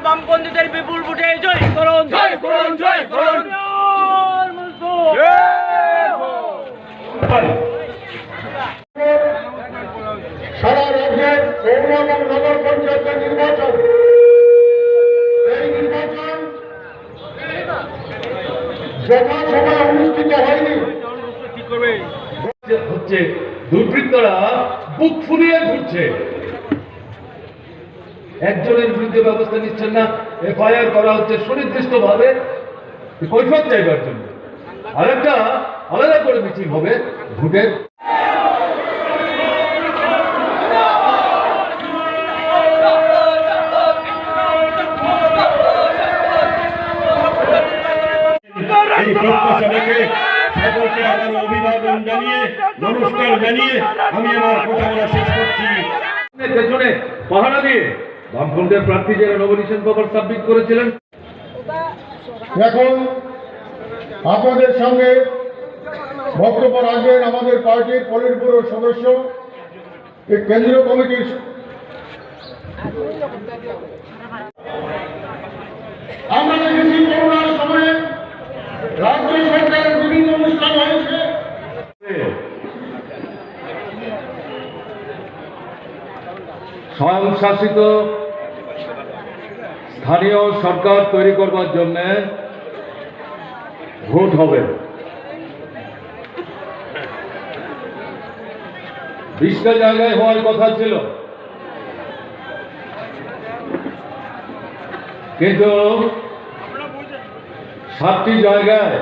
বামপন্থীদের বিপুল ভোটে জয় করুন, জয় করুন, জয় করুন। সারা রাজ্যের পৌর এবং নগর পঞ্চায়েতের নির্বাচন, এই নির্বাচন যথাসময়ে অনুষ্ঠিত হয়নি। হচ্ছে দুর্বৃত্তরা বুক ফুলিয়ে ঘুরছে, একজনের বিরুদ্ধে ব্যবস্থা নিচ্ছেন না, এফআইআর করা হচ্ছে সুনির্দিষ্টভাবে কৈফিয়ত চাইবার জন্য। আরেকটা আলাদা করে মিছিল হবে ভোটের। এই প্রত্যাশা রেখে সকলকে আবার অভিবাদন জানিয়ে নমস্কার জানিয়ে আমি আমার কথা বলা শেষ করছি। পেছনে পাহারা দিয়ে বামফ্রন্টের প্রার্থী যারা নমিনেশন পেপার সাবমিট করেছিলেন। এখন আপনাদের সঙ্গে বক্তব্য রাখবেন আমাদের পার্টির পলিট ব্যুরোর সদস্য, এই কেন্দ্রীয় কমিটির। আমরা দেখেছি করোনার সময়ে রাজ্য সরকারের বিভিন্ন অনুষ্ঠান হয়েছে। স্বয়ংশাসিত স্থানীয় সরকার তৈরি করবার জন্য ভোট হবে। 20টা জায়গায় হওয়ার কথা ছিল, কিন্তু 7টি জায়গায়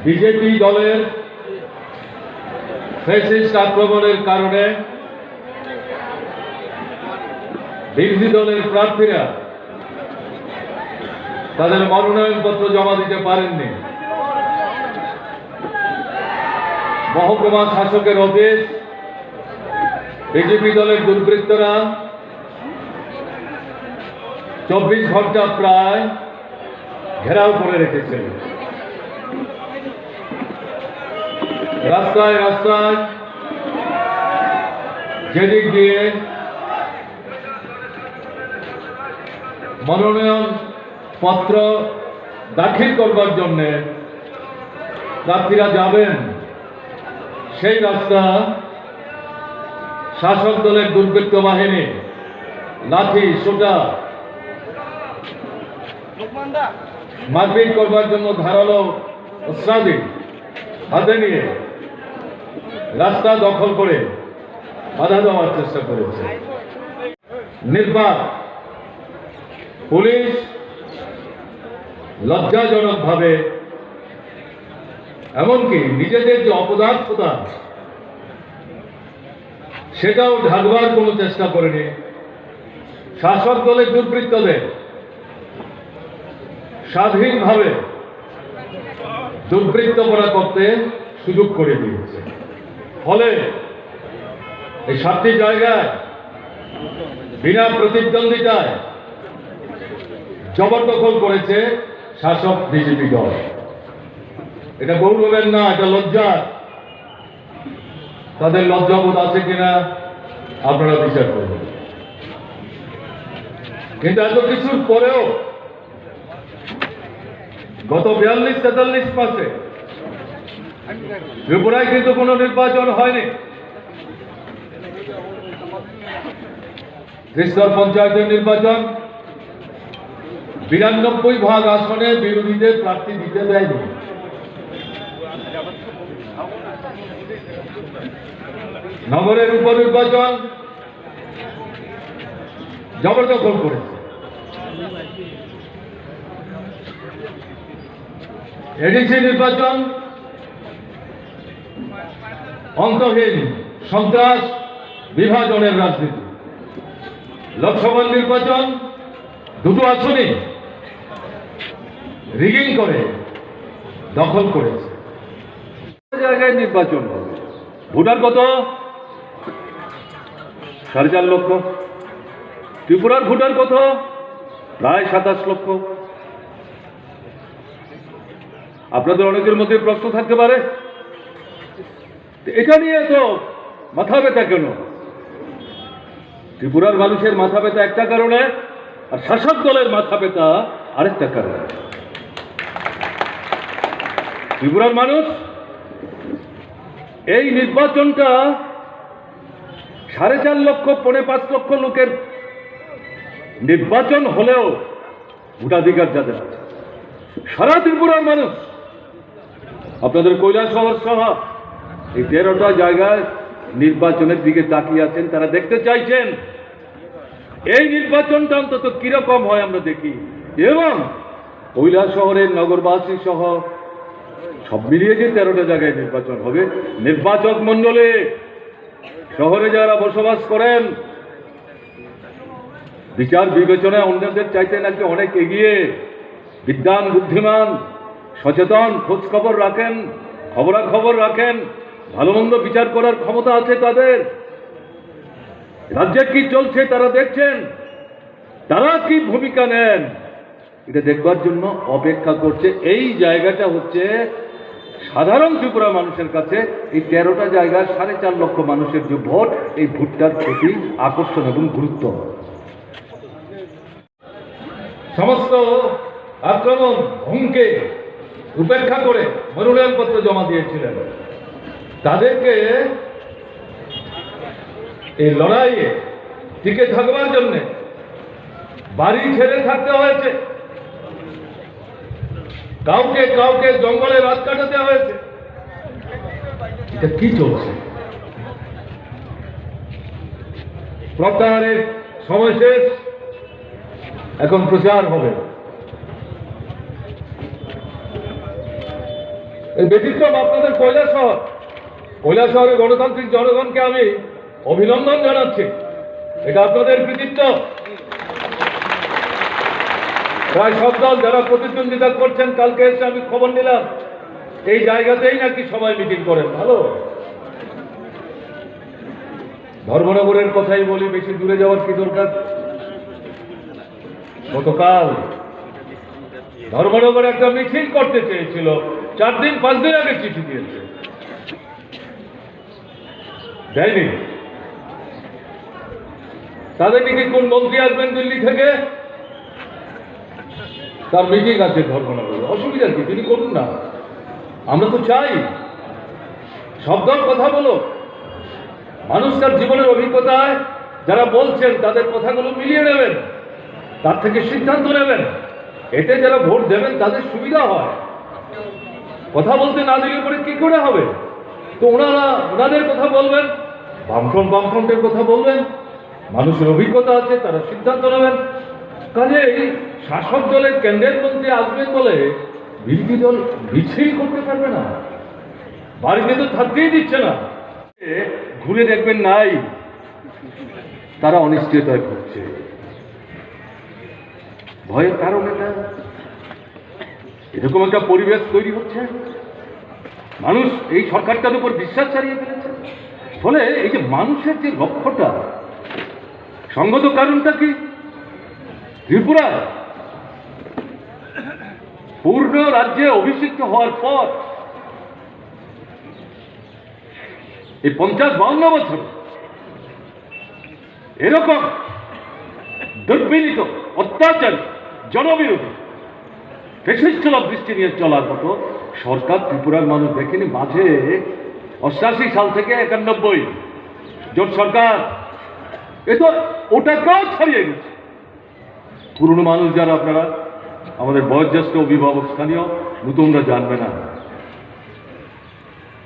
বিজেপি দলের ফ্যাসিস্ট আক্রমণের কারণে বিরোধী দলের প্রার্থীরা তাদের মনোনয়নপত্র জমা দিতে পারেননি। মহকুমা শাসকের অফিস বিজেপি দলের দুর্বৃত্তরা 24 ঘন্টা প্রায় ঘেরাও করে রেখেছিল। রাস্তায় রাস্তায় যেদিক দিয়ে মনোনয়ন পত্র দাখিল করবার জন্য প্রার্থীরা যাবেন, সেই রাস্তা শাসক দলের দুর্বৃত্ত বাহিনী লাঠি সোটা মারপিট করবার জন্য ধারালো অস্ত্রাদি হাতে নিয়ে রাস্তা দখল করে বাধা দেওয়ার চেষ্টা করেছে। নির্বাক পুলিশ লজ্জাজনকভাবে, এমনকি নিজেদের যে অপদার্থতা সেটাও ঢাকবার কোনো চেষ্টা করেনি। শাসক দলের দুর্বৃত্তদের স্বাধীনভাবে দুর্বৃত্তপনা করতে সুযোগ করে দিয়েছে। ফলে এই 7টি জায়গায় বিনা প্রতিদ্বন্দ্বিতায় জবরদখল করেছে শাসক বিজেপি দল। এটা গৌরবের না, এটা লজ্জার। তাদের লজ্জাবোধ আছে কিনা আপনারা বিচার করবেন। কিন্তু এত কিছুর পরেও গত 42-43 মাসে ত্রিপুরায় কিন্তু কোনো নির্বাচন হয়নি। ত্রিস্তর পঞ্চায়েতের নির্বাচন 92% আসনে বিরোধীদের প্রার্থী দিতে দেয়নি। নগরের উপনির্বাচন জবরদখল করেছে। এডিসি নির্বাচন অন্তহীন সন্ত্রাস বিভাজনের রাজনীতি। লোকসভা নির্বাচন 2টো আসনই রিগিং করে দখল করেছে। জায়গায় নির্বাচন হবে। ভোটার কত? 4.5 লক্ষ। ত্রিপুরার ভোটার কত? প্রায় 27 লক্ষ। আপনাদের অনেকের মধ্যে প্রশ্ন থাকতে পারে, এটা নিয়ে তো মাথা ব্যথা কেন? ত্রিপুরার মানুষের মাথা ব্যথা একটা কারণে, আর শাসক দলের মাথা ব্যথা আরেকটা কারণে। ত্রিপুরার মানুষ এই নির্বাচনটা 4.5 লক্ষ 5.5 লক্ষ লোকের নির্বাচন হলেও ভোটাধিকার যাদের আছে, সারা ত্রিপুরার মানুষ আপনাদের কৈলাসহর সহ এই 13টা জায়গায় নির্বাচনের দিকে তাকিয়ে আছেন। তারা দেখতে চাইছেন এই নির্বাচনটা অন্তত কিরকম হয় আমরা দেখি, এবং কৈলাসহরের নগরবাসী সহ সব মিলিয়ে যে 13টা জায়গায় নির্বাচন হবে, নির্বাচক মণ্ডলে শহরে যারা বসবাস করেন বিচার বিবেচনায় অন্যদের চাইতে নাকি অনেক এগিয়ে, বিদ্বান বুদ্ধিমান সচেতন, খোঁজ খবর রাখেন, খবরাখবর রাখেন, ভালো মন্দ বিচার করার ক্ষমতা আছে তাদের। রাজ্যে কি চলছে তারা দেখছেন, তারা কি ভূমিকা নেন এটা দেখবার জন্য অপেক্ষা করছে। এই জায়গাটা হচ্ছে সাধারণ ত্রিপুরা মানুষের কাছে এই 13টা জায়গার 4.5 লক্ষ মানুষের যে ভোট, এই ভোটটার প্রতি আকর্ষণ এবং গুরুত্ব। সমস্ত আক্রমণ হুমকে উপেক্ষা করে মনোনয়নপত্র জমা দিয়েছিলেন, তাদেরকে এই লড়াইয়ে টিকে থাকবার জন্য বাড়ি ছেড়ে থাকতে হয়েছে, কাউকে কাউকে জঙ্গলে রাত কাটাতে হয়েছে। এটা কি চলছে? প্রত্যাহারের সময় শেষ, এখন প্রচার হবে। এই ব্যতিক্রম আপনাদের কৈলাসহরের গণতান্ত্রিক জনগণকে আমি অভিনন্দন জানাচ্ছি। এটা আপনাদের কৃতিত্ব। প্রায় সব দল যারা প্রতিদ্বন্দ্বিতা করছেন, কালকে এসে আমি খবর নিলাম এই জায়গাতেই নাকি সবাই মিটিং করেন। ভালো, ধর্মনগরের কথাই বলি, বেশি দূরে যাওয়ার কি দরকার। গতকাল ধর্মনগরে একটা মিছিল করতে চেয়েছিল, 4 দিন 5 দিন আগে চিঠি দিয়েছে, দেয়নি। তাদের নাকি কোন মন্ত্রী আসবেন দিল্লি থেকে, তার মিটিং আছে ধর্মনগরে। অসুবিধা কি, তিনি করুন না, আমরা তো চাই সব দল কথা বলো। মানুষ তার জীবনের অভিজ্ঞতায় যারা বলছেন তাদের কথাগুলো মিলিয়ে নেবেন, তার থেকে সিদ্ধান্ত নেবেন। এতে যারা ভোট দেবেন তাদের সুবিধা হয়। কথা বলতে না দিলে পরে কি করে হবে? তো ওনাদের কথা বলবেন, বামফ্রন্টের কথা বলবেন, মানুষের অভিজ্ঞতা আছে, তারা সিদ্ধান্ত নেবেন। কাজেই শাসক দলের কেন্দ্রের মন্ত্রী আসবেন বলে বিরোধী দল মিছিল করতে পারবে না, বাড়িতে তো থাকতেই দিচ্ছে না। ঘুরে দেখবেন নাই, তারা অনিশ্চয়তায় ভুগছে। ভয়ের কারণ এরকম একটা পরিবেশ তৈরি হচ্ছে, মানুষ এই সরকারটার উপর বিশ্বাস হারিয়ে ফেলেছে। ফলে এই যে মানুষের যে লক্ষ্যটা, সঙ্গত কারণটা কি? ত্রিপুরা পূর্ণ রাজ্যে অভিষিক্ত হওয়ার পর এই 50-52 বছর এরকম দুর্বিনীত, অত্যাচার, জনবিরোধী, ফ্যাসিস্টলা দৃষ্টি নিয়ে চলার মতো সরকার ত্রিপুরার মানুষ দেখেনি। মাঝে 88 সাল থেকে 91 জোট সরকার, এ তো ওটাকেও ছাড়িয়ে গেছে। পুরনো মানুষ যারা, আপনারা আমাদের বয়োজ্যেষ্ঠ অভিভাবক, স্থানীয়, নতুনরা জানবে না,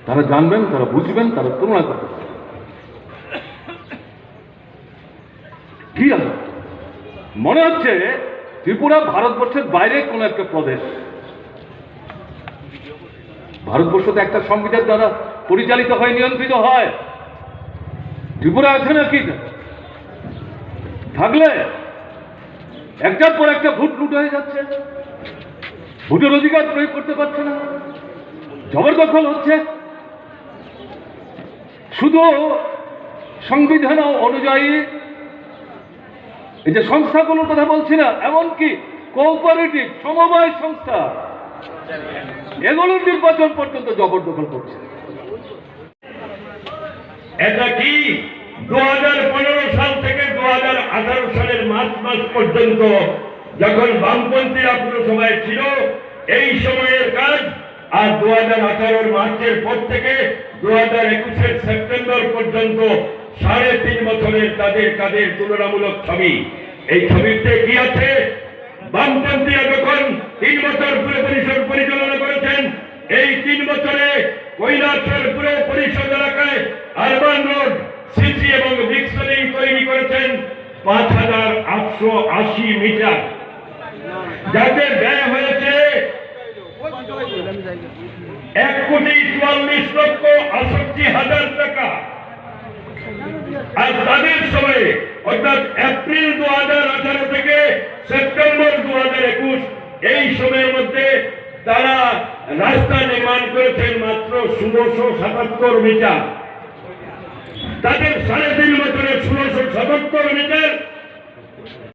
তারা জানবেন, তারা বুঝবেন, তারা তুলনা করতে পারবেন। কি আছে মনে হচ্ছে ত্রিপুরা ভারতবর্ষের বাইরে কোন একটা প্রদেশ। ভারতবর্ষ তো একটা সংবিধান দ্বারা পরিচালিত হয়, নিয়ন্ত্রিত হয়। ত্রিপুরা আছে নাকি? থাকলে একটার পর একটা ভোট লুট হয়ে যাচ্ছে, ভোটের অধিকার প্রয়োগ করতে পারছে না, জবরদখল হচ্ছে। শুধু সংবিধান অনুযায়ী এই যে সংস্থাগুলোর কথা বলছি না, এমনকি কোঅপারেটিভ সমবায় সংস্থা, এগুলোর নির্বাচন পর্যন্ত জবরদখল করছে। এটা কি 2015 সাল থেকে 2018 সালের মার্চ মাস পর্যন্ত যখন বামপন্থীরা পুরসভায় ছিল এই সময়ের কাজ, আর 2018 মার্চের পর থেকে 2021 সেপ্টেম্বর পর্যন্ত 3.5 বছরের তাদের কাজের তুলনামূলক ছবি। এই ছবিতে কি আছে? বামপন্থীরা যখন 3 বছর পুরো পরিষদ পরিচালনা করেছেন, এই 3 বছরে কৈলাসহর পুরো পরিষদ এলাকায় আরবান রোড, সিসি এবং ব্রিক্স লিংক তৈরি করেছেন 5880 মিটার, যাতে ব্যয় হয়েছে 1,44,68,000 টাকা। আর তাদের সময়ে অর্থাৎ এপ্রিল 2018 থেকে সেপ্টেম্বর 2021 এই সময়ের মধ্যে তারা রাস্তা নির্মাণ করেছেন মাত্র 1677 মিটার। তাদের 3.5 বছরে 1677 মিটার